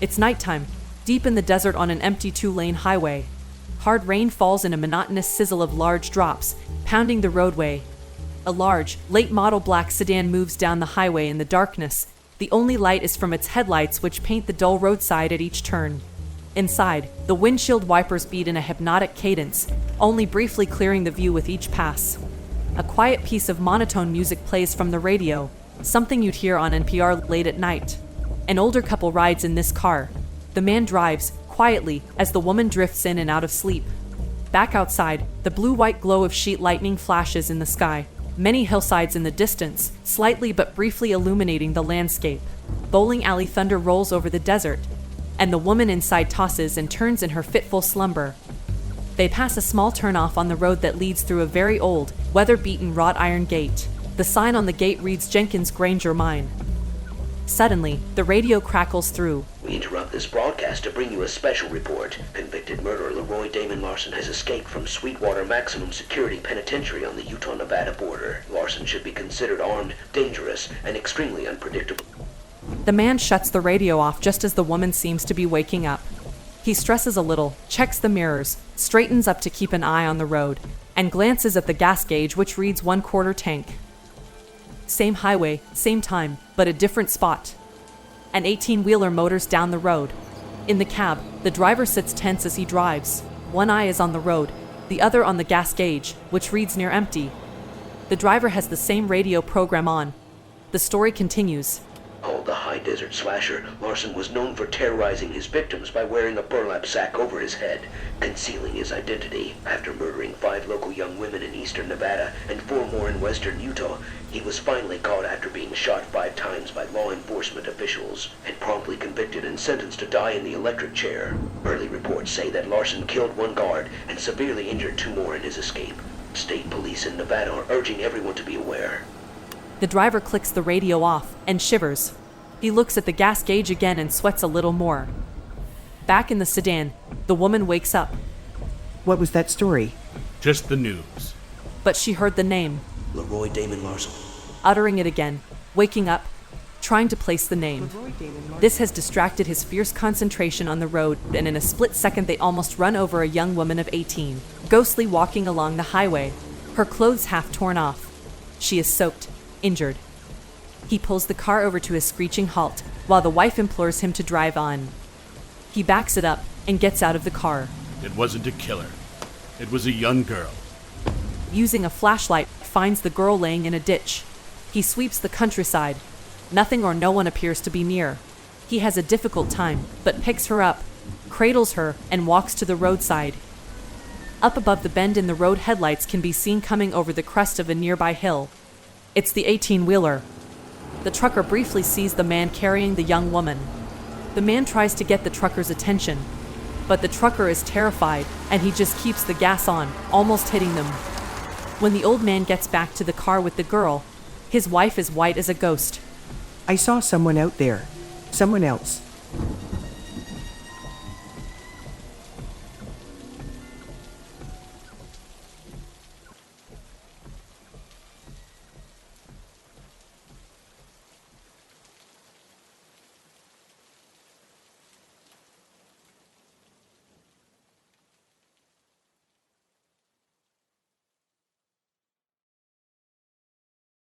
It's nighttime, deep in the desert on an empty 2-lane highway. Hard rain falls in a monotonous sizzle of large drops, pounding the roadway. A large, late-model black sedan moves down the highway in the darkness. The only light is from its headlights, which paint the dull roadside at each turn. Inside, the windshield wipers beat in a hypnotic cadence, only briefly clearing the view with each pass. A quiet piece of monotone music plays from the radio, something you'd hear on NPR late at night. An older couple rides in this car. The man drives, quietly, as the woman drifts in and out of sleep. Back outside, the blue-white glow of sheet lightning flashes in the sky. Many hillsides in the distance, slightly but briefly illuminating the landscape. Bowling alley thunder rolls over the desert, and the woman inside tosses and turns in her fitful slumber. They pass a small turnoff on the road that leads through a very old, weather-beaten wrought iron gate. The sign on the gate reads Jenkins Granger Mine. Suddenly, the radio crackles through. We interrupt this broadcast to bring you a special report. Convicted murderer Leroy Damon Larson has escaped from Sweetwater Maximum Security Penitentiary on the Utah-Nevada border. Larson should be considered armed, dangerous, and extremely unpredictable. The man shuts the radio off just as the woman seems to be waking up. He stresses a little, checks the mirrors, straightens up to keep an eye on the road, and glances at the gas gauge, which reads 1/4 tank. Same highway, same time, but a different spot. An 18-wheeler motors down the road. In the cab, the driver sits tense as he drives. One eye is on the road, the other on the gas gauge, which reads near empty. The driver has the same radio program on. The story continues. Called the High Desert Slasher, Larson was known for terrorizing his victims by wearing a burlap sack over his head, concealing his identity. After murdering 5 local young women in eastern Nevada and 4 more in western Utah, he was finally caught after being shot 5 times by law enforcement officials, and promptly convicted and sentenced to die in the electric chair. Early reports say that Larson killed 1 guard and severely injured 2 more in his escape. State police in Nevada are urging everyone to be aware. The driver clicks the radio off and shivers. He looks at the gas gauge again and sweats a little more. Back in the sedan, the woman wakes up. What was that story? Just the news. But she heard the name. Leroy Damon Larson. Uttering it again, waking up, trying to place the name. This has distracted his fierce concentration on the road, and in a split second they almost run over a young woman of 18, ghostly walking along the highway, her clothes half torn off. She is soaked, injured. He pulls the car over to a screeching halt, while the wife implores him to drive on. He backs it up and gets out of the car. It wasn't a killer. It was a young girl. Using a flashlight, finds the girl laying in a ditch. He sweeps the countryside. Nothing or no one appears to be near. He has a difficult time, but picks her up, cradles her, and walks to the roadside. Up above the bend in the road, headlights can be seen coming over the crest of a nearby hill. It's the 18-wheeler. The trucker briefly sees the man carrying the young woman. The man tries to get the trucker's attention, but the trucker is terrified, and he just keeps the gas on, almost hitting them. When the old man gets back to the car with the girl, his wife is white as a ghost. I saw someone out there. Someone else.